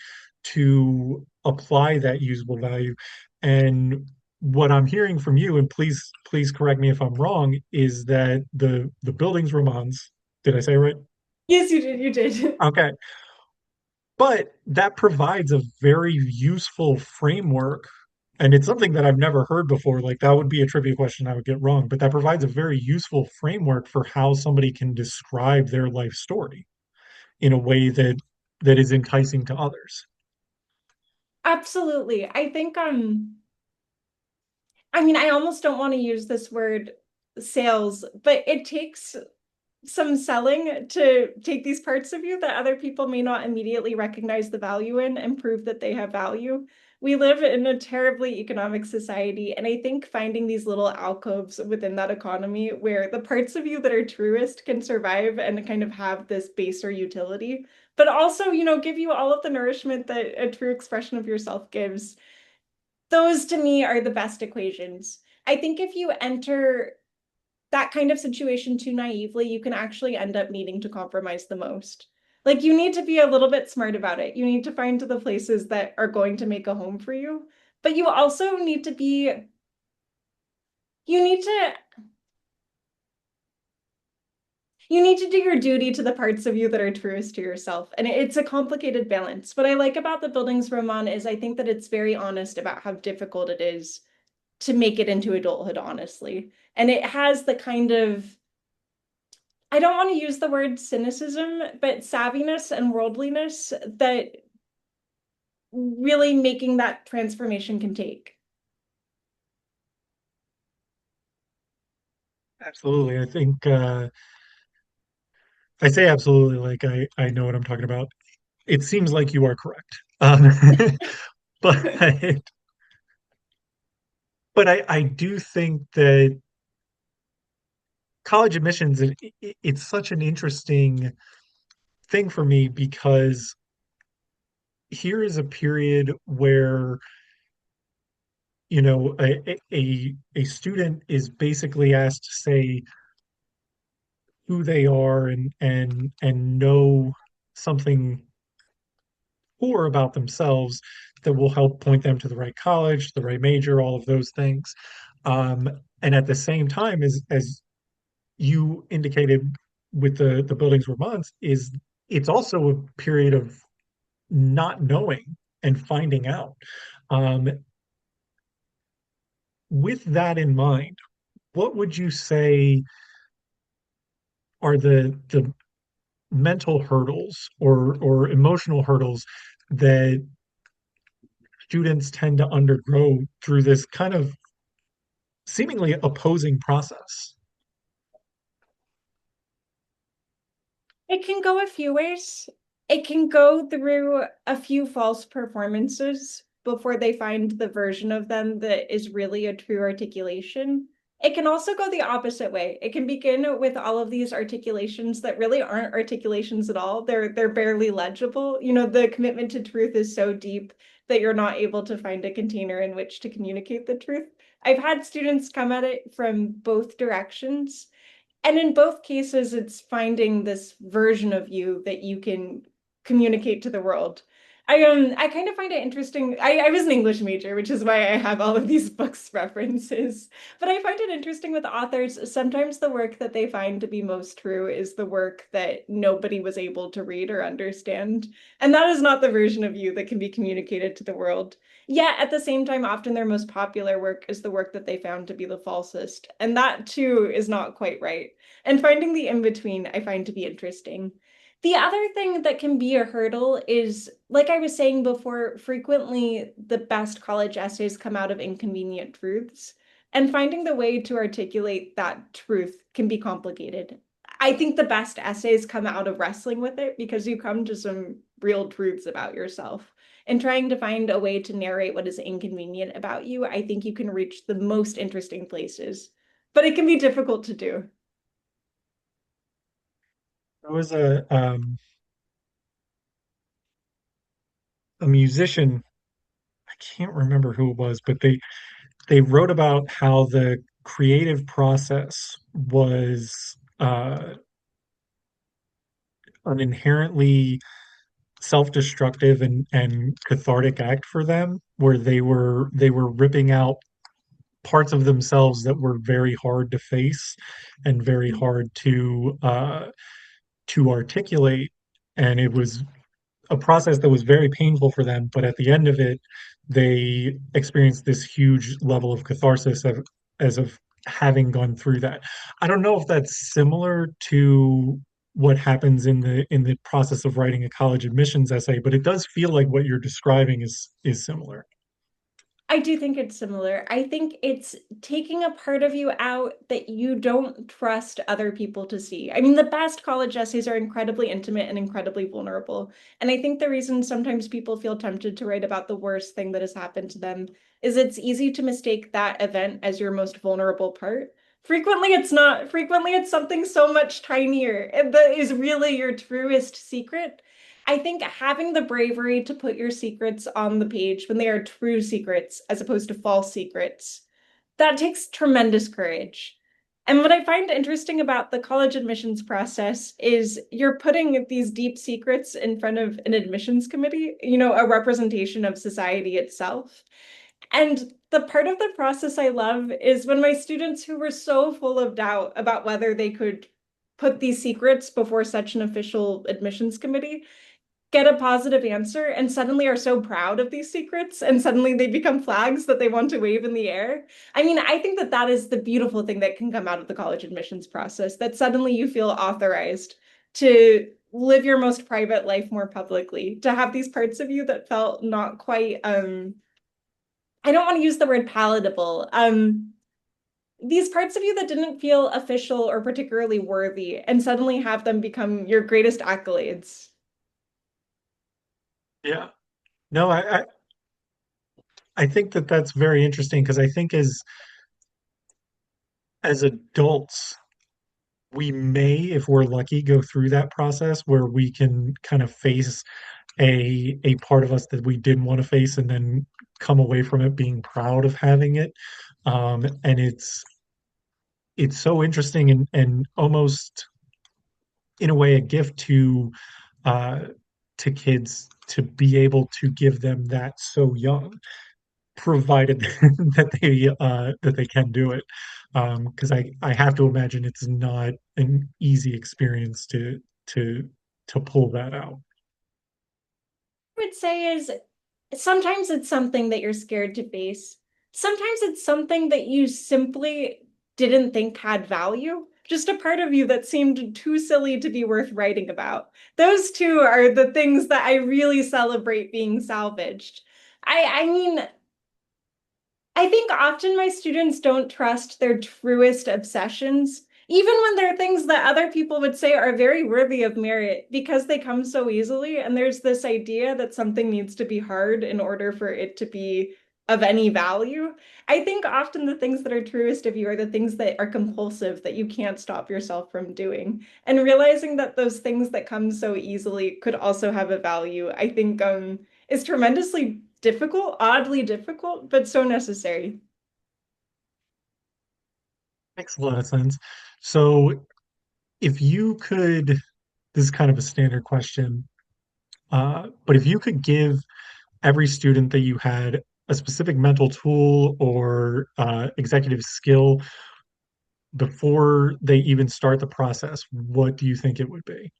A: to apply that usable value. And what I'm hearing from you, and please correct me if I'm wrong, is that the buildings romans, did I say it right?
B: Yes, you did. You did.
A: Okay. But that provides a very useful framework. And it's something that I've never heard before. Like that would be a trivia question I would get wrong, but that provides a very useful framework for how somebody can describe their life story in a way that is enticing to others.
B: Absolutely. I mean, I almost don't want to use this word sales, but it takes some selling to take these parts of you that other people may not immediately recognize the value in and prove that they have value. We live in a terribly economic society, and I think finding these little alcoves within that economy where the parts of you that are truest can survive and kind of have this baser utility, but also, give you all of the nourishment that a true expression of yourself gives. Those to me are the best equations. I think if you enter that kind of situation too naively, you can actually end up needing to compromise the most. Like you need to be a little bit smart about it. You need to find the places that are going to make a home for you. But you also need to be, you need to, you need to do your duty to the parts of you that are truest to yourself. And it's a complicated balance. What I like about the Buildings Roman is I think that it's very honest about how difficult it is to make it into adulthood, honestly. And it has the kind of, I don't want to use the word cynicism, but savviness and worldliness that really making that transformation can take.
A: Absolutely. I think I say absolutely like I know what I'm talking about. It seems like you are correct. But I do think that college admissions it's such an interesting thing for me because here is a period where a student is basically asked to say who they are and know something core about themselves that will help point them to the right college, the right major, all of those things. Um, and at the same time, as you indicated with the buildings were months, is it's also a period of not knowing and finding out. Um, with that in mind, what would you say are the mental hurdles or emotional hurdles that students tend to undergo through this kind of seemingly opposing process?
B: It can go a few ways. It can go through a few false performances before they find the version of them that is really a true articulation. It can also go the opposite way. It can begin with all of these articulations that really aren't articulations at all. They're barely legible. The commitment to truth is so deep that you're not able to find a container in which to communicate the truth. I've had students come at it from both directions. And in both cases, it's finding this version of you that you can communicate to the world. I kind of find it interesting. I was an English major, which is why I have all of these books references. But I find it interesting with authors, sometimes the work that they find to be most true is the work that nobody was able to read or understand. And that is not the version of you that can be communicated to the world. Yet at the same time, often their most popular work is the work that they found to be the falsest. And that too is not quite right. And finding the in between, I find to be interesting. The other thing that can be a hurdle is, like I was saying before, frequently the best college essays come out of inconvenient truths. And finding the way to articulate that truth can be complicated. I think the best essays come out of wrestling with it because you come to some real truths about yourself. And trying to find a way to narrate what is inconvenient about you, I think you can reach the most interesting places. But it can be difficult to do.
A: There was a musician, I can't remember who it was, but they wrote about how the creative process was an inherently self-destructive and cathartic act for them, where they were ripping out parts of themselves that were very hard to face and very hard to articulate. And it was a process that was very painful for them, but at the end of it, they experienced this huge level of catharsis as of having gone through that. I don't know if that's similar to what happens in the process of writing a college admissions essay, but it does feel like what you're describing is similar.
B: I do think it's similar. I think it's taking a part of you out that you don't trust other people to see. I mean, the best college essays are incredibly intimate and incredibly vulnerable. And I think the reason sometimes people feel tempted to write about the worst thing that has happened to them is it's easy to mistake that event as your most vulnerable part. Frequently, it's not. Frequently, it's something so much tinier and that is really your truest secret. I think having the bravery to put your secrets on the page when they are true secrets as opposed to false secrets, that takes tremendous courage. And what I find interesting about the college admissions process is you're putting these deep secrets in front of an admissions committee, a representation of society itself. And the part of the process I love is when my students who were so full of doubt about whether they could put these secrets before such an official admissions committee get a positive answer and suddenly are so proud of these secrets and suddenly they become flags that they want to wave in the air. I mean, I think that that is the beautiful thing that can come out of the college admissions process, that suddenly you feel authorized to live your most private life more publicly, to have these parts of you that felt not quite I don't want to use the word palatable. These parts of you that didn't feel official or particularly worthy and suddenly have them become your greatest accolades.
A: Yeah. No, I think that that's very interesting because I think as adults, we may, if we're lucky, go through that process where we can kind of face a part of us that we didn't want to face and then come away from it being proud of having it. And it's so interesting and almost in a way a gift uh, to kids to be able to give them that so young, provided that they can do it. Because I have to imagine it's not an easy experience to to pull that out.
B: Would say is sometimes it's something that you're scared to face. Sometimes it's something that you simply didn't think had value. Just a part of you that seemed too silly to be worth writing about. Those two are the things that I really celebrate being salvaged. I mean, I think often my students don't trust their truest obsessions, even when they're things that other people would say are very worthy of merit because they come so easily. And there's this idea that something needs to be hard in order for it to be of any value. I think often the things that are truest of you are the things that are compulsive, that you can't stop yourself from doing. And realizing that those things that come so easily could also have a value, I think is tremendously difficult, oddly difficult, but so necessary.
A: Makes a lot of sense. So if you could, this is kind of a standard question, but if you could give every student that you had a specific mental tool or executive skill before they even start the process, what do you think it would be?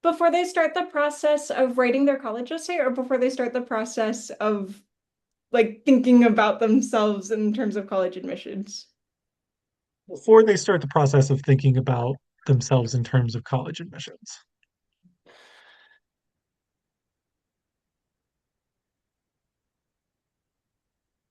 B: Before they start the process of writing their college essay, or before they start the process of like thinking about themselves in terms of college admissions?
A: Before they start the process of thinking about themselves in terms of college admissions.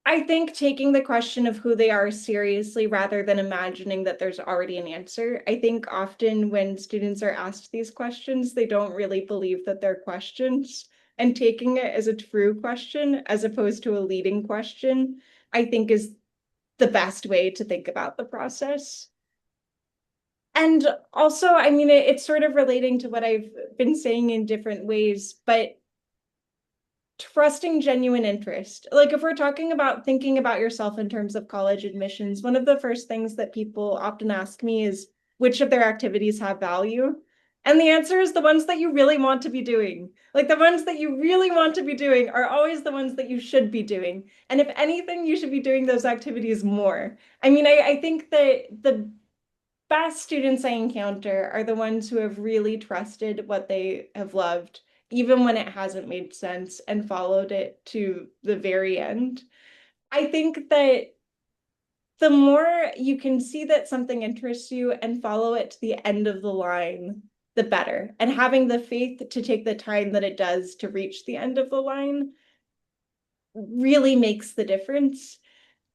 B: I think taking the question of who they are seriously rather than imagining that there's already an answer. I think often when students are asked these questions, they don't really believe that they're questions. And taking it as a true question as opposed to a leading question, I think is the best way to think about the process. And also, I mean, it's sort of relating to what I've been saying in different ways, but trusting genuine interest. Like if we're talking about thinking about yourself in terms of college admissions, one of the first things that people often ask me is which of their activities have value? And the answer is the ones that you really want to be doing. Like the ones that you really want to be doing are always the ones that you should be doing. And if anything, you should be doing those activities more. I mean, I think that the best students I encounter are the ones who have really trusted what they have loved, even when it hasn't made sense, and followed it to the very end. I think that the more you can see that something interests you and follow it to the end of the line, the better. And having the faith to take the time that it does to reach the end of the line really makes the difference.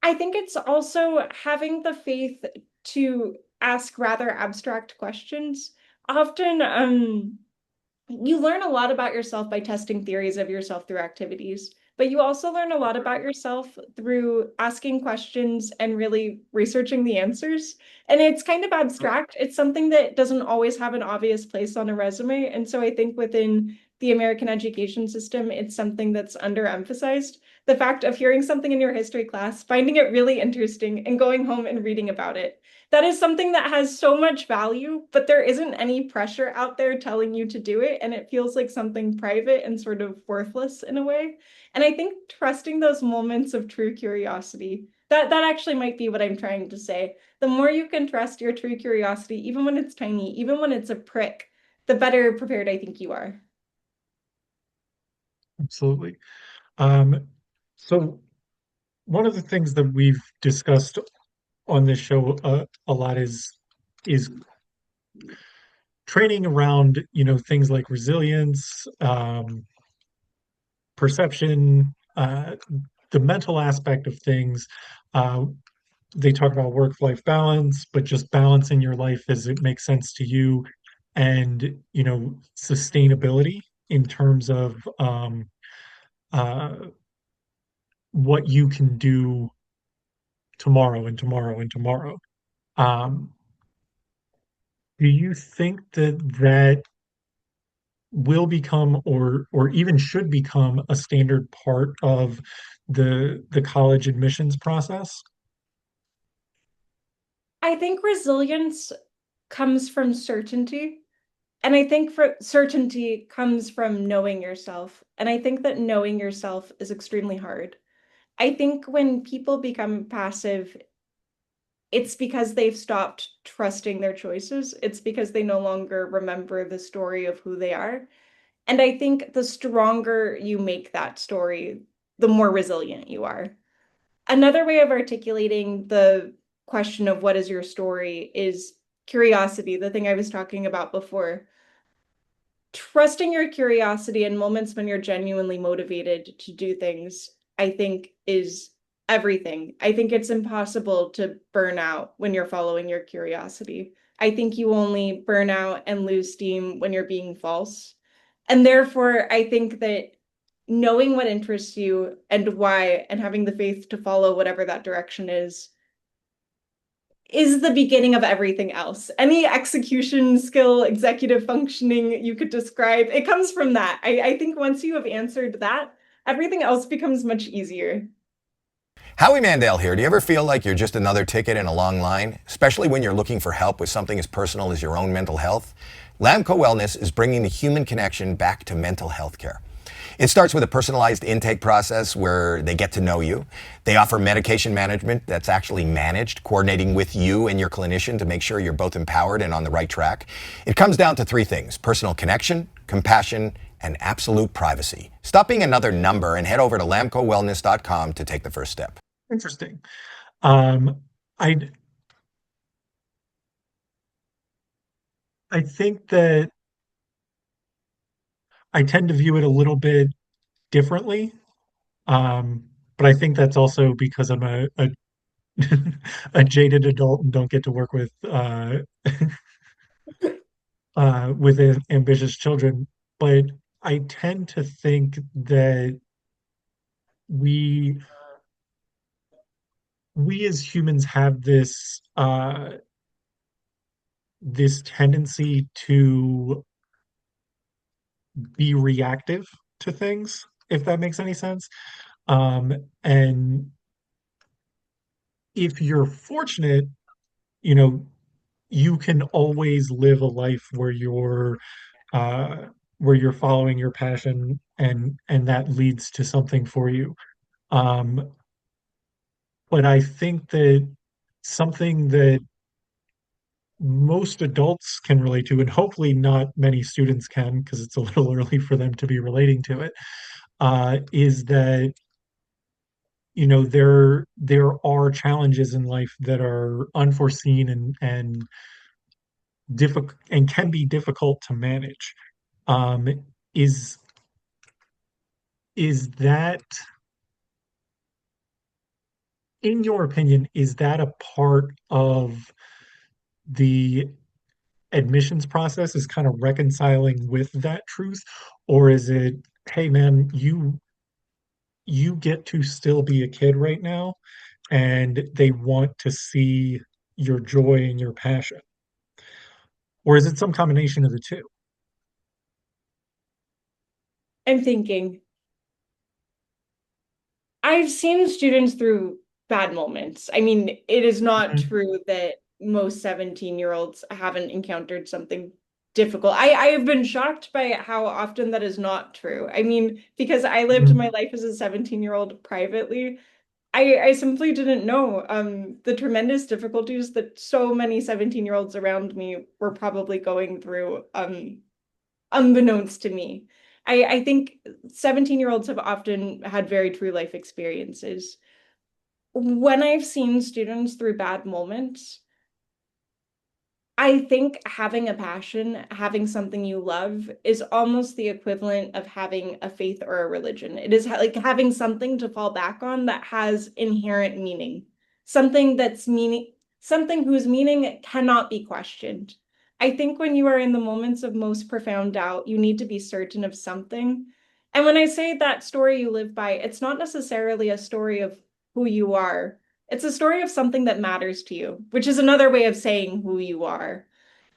B: I think it's also having the faith to ask rather abstract questions. Often, you learn a lot about yourself by testing theories of yourself through activities, but you also learn a lot about yourself through asking questions and really researching the answers. And it's kind of abstract. It's something that doesn't always have an obvious place on a resume. And so I think within the American education system, it's something that's underemphasized. The fact of hearing something in your history class, finding it really interesting, and going home and reading about it. That is something that has so much value, but there isn't any pressure out there telling you to do it. And it feels like something private and sort of worthless in a way. And I think trusting those moments of true curiosity, that actually might be what I'm trying to say. The more you can trust your true curiosity, even when it's tiny, even when it's a prick, the better prepared I think you are.
A: Absolutely. Um, so one of the things that we've discussed on this show a lot is training around, things like resilience, perception, the mental aspect of things. Uh, they talk about work-life balance, but just balancing your life as it makes sense to you, and sustainability in terms of uh, what you can do tomorrow and tomorrow and tomorrow. Um, do you think that will become or even should become a standard part of the college admissions process?
B: I think resilience comes from certainty. And I think for certainty comes from knowing yourself. And I think that knowing yourself is extremely hard. I think when people become passive, it's because they've stopped trusting their choices. It's because they no longer remember the story of who they are. And I think the stronger you make that story, the more resilient you are. Another way of articulating the question of what is your story is curiosity, the thing I was talking about before. Trusting your curiosity in moments when you're genuinely motivated to do things, I think is everything. I think it's impossible to burn out when you're following your curiosity. I think you only burn out and lose steam when you're being false. And therefore, I think that knowing what interests you and why, and having the faith to follow whatever that direction is the beginning of everything else. Any execution skill, executive functioning you could describe, it comes from that. I think once you have answered that, everything else becomes much easier.
C: Howie Mandel here. Do you ever feel like you're just another ticket in a long line, especially when you're looking for help with something as personal as your own mental health? Lamco Wellness is bringing the human connection back to mental health care. It starts with a personalized intake process where they get to know you. They offer medication management that's actually managed, coordinating with you and your clinician to make sure you're both empowered and on the right track. It comes down to three things: personal connection, compassion, and absolute privacy. Stop being another number and head over to lamcowellness.com to take the first step.
A: Interesting. Um, I I think that I tend to view it a little bit differently. Um, but I think that's also because I'm a a jaded adult and don't get to work with ambitious children. But I tend to think that we we as humans have this tendency to be reactive to things, if that makes any sense. And if you're fortunate, you know, you can always live a life uh, where you're following your passion and that leads to something for you. Um, but I think that something that most adults can relate to, and hopefully not many students can, because it's a little early for them to be relating to it, is that there are challenges in life that are unforeseen and difficult and can be difficult to manage. Um, is is that, in your opinion, is that a part of the admissions process, is kind of reconciling with that truth? Or is it, hey man, you get to still be a kid right now, and they want to see your joy and your passion? Or is it some combination of the two?
B: I'm thinking. I've seen students through bad moments. I mean, it is not
A: Mhm,
B: true that most 17-year-olds haven't encountered something difficult. I have been shocked by how often that is not true. I mean, because I lived my
A: mhm.
B: life as a 17-year-old privately, I simply didn't know the tremendous difficulties that so many 17-year-olds around me were probably going through unbeknownst to me. I think 17-year-olds have often had very true life experiences. When I've seen students through bad moments, I think having a passion, having something you love, is almost the equivalent of having a faith or a religion. It is like having something to fall back on that has inherent meaning, something whose meaning cannot be questioned. I think when you are in the moments of most profound doubt, you need to be certain of something. And when I say that story you live by, it's not necessarily a story of who you are. It's a story of something that matters to you, which is another way of saying who you are.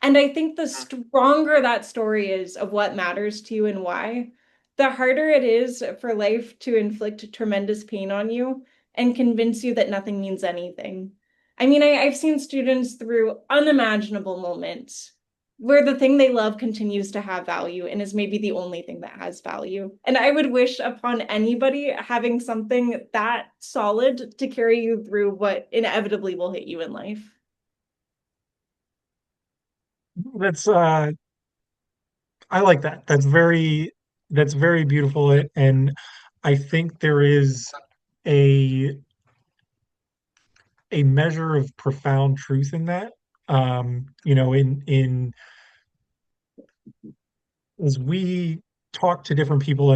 B: And I think the stronger that story is of what matters to you and why, the harder it is for life to inflict tremendous pain on you and convince you that nothing means anything. I mean, I've seen students through unimaginable moments where the thing they love continues to have value and is maybe the only thing that has value. And I would wish upon anybody having something that solid to carry you through what inevitably will hit you in life.
A: That's I like that. That's very beautiful, and I think there is a a measure of profound truth in that. In as we talk to different people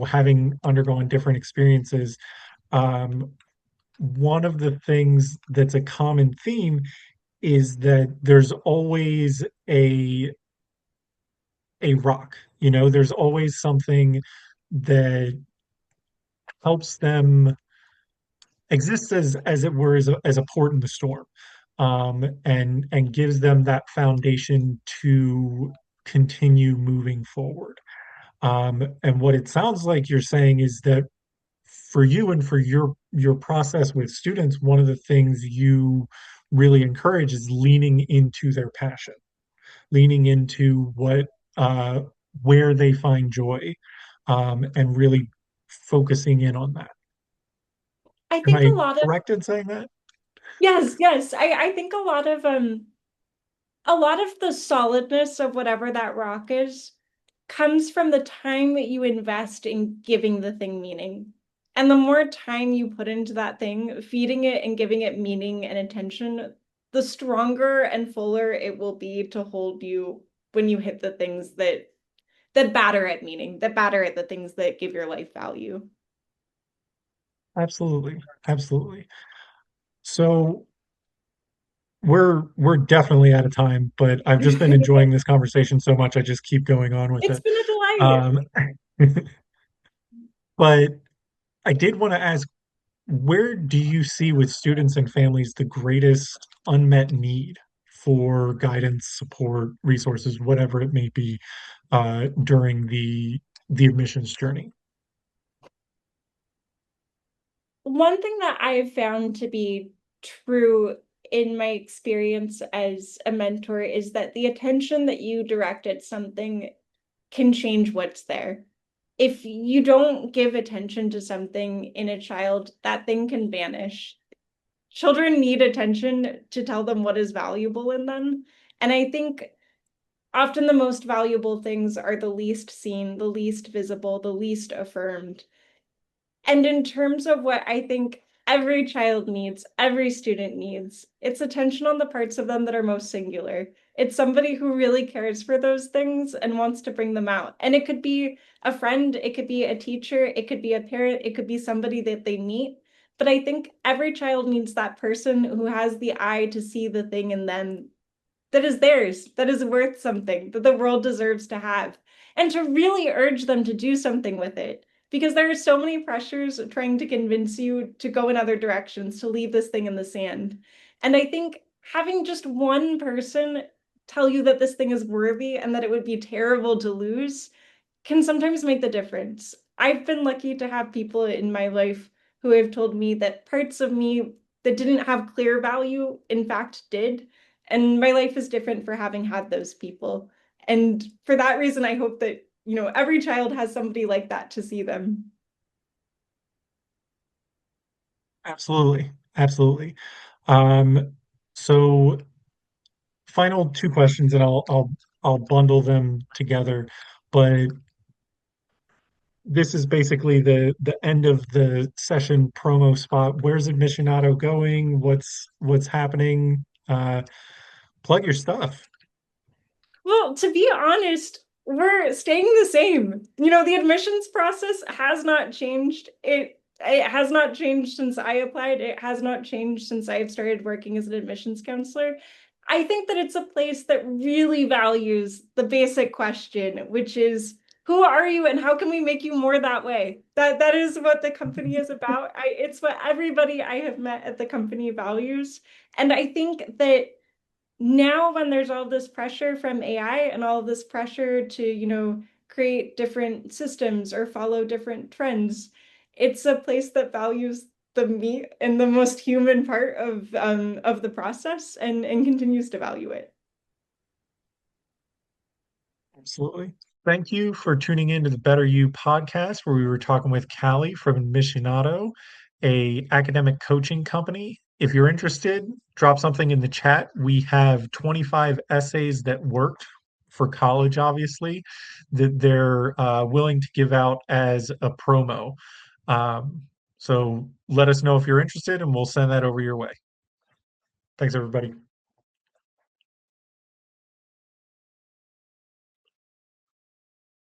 A: having undergone different experiences, um, one of the things that's a common theme is that there's always a rock. There's always something that helps them exist as it were, as a port in the storm, and gives them that foundation to continue moving forward. And what it sounds like you're saying is that for you and for your process with students, one of the things you really encourage is leaning into their passion, leaning into what uh, where they find joy, and really focusing in on that.
B: I
A: Am
B: think
A: I
B: a lot of
A: correct in saying that?
B: yes, yes. I think a lot of the solidness of whatever that rock is comes from the time that you invest in giving the thing meaning. And the more time you put into that thing, feeding it and giving it meaning and attention, the stronger and fuller it will be to hold you when you hit the things that batter at meaning, that batter at the things that give your life value.
A: Absolutely, absolutely. So we're definitely out of time, but I've just been enjoying this conversation so much, I just keep going on with
B: It's
A: it.
B: been a delight.
A: Um, but I did want to ask, where do you see with students and families the greatest unmet need for guidance, support, resources, whatever it may be, during the admissions journey?
B: One thing that I've found to be true in my experience as a mentor is that the attention that you direct at something can change what's there. If you don't give attention to something in a child, that thing can vanish. Children need attention to tell them what is valuable in them. And I think often the most valuable things are the least seen, the least visible, the least affirmed. And in terms of what I think every child needs, every student needs, it's attention on the parts of them that are most singular. It's somebody who really cares for those things and wants to bring them out. And it could be a friend, it could be a teacher, it could be a parent, it could be somebody that they meet. But I think every child needs that person who has the eye to see the thing in them that is theirs, that is worth something, that the world deserves to have, and to really urge them to do something with it. Because there are so many pressures trying to convince you to go in other directions, to leave this thing in the sand. And I think having just one person tell you that this thing is worthy and that it would be terrible to lose can sometimes make the difference. I've been lucky to have people in my life who have told me that parts of me that didn't have clear value, in fact, did. And my life is different for having had those people. And for that reason, I hope that, every child has somebody like that to see them.
A: Absolutely, absolutely. Um, so final two questions, and I'll bundle them together. But this is basically the end of the session promo spot. Where's Admissionado going? What's happening? Plug your stuff.
B: Well, to be honest, we're staying the same. The admissions process has not changed. It has not changed since I applied. It has not changed since I've started working as an admissions counselor. I think that it's a place that really values the basic question, which is who are you and how can we make you more that way? That is what the company is about. It's what everybody I have met at the company values. And I think that now when there's all this pressure from AI and all this pressure to, create different systems or follow different trends, it's a place that values the meat and the most human part of the process and continues to value it.
A: Absolutely. Thank you for tuning in to the Better You podcast, where we were talking with Callie from Admissionado, a academic coaching company. If you're interested, drop something in the chat. We have 25 essays that worked for college, obviously, that they're willing to give out as a promo. Um, so let us know if you're interested, and we'll send that over your way. Thanks, everybody.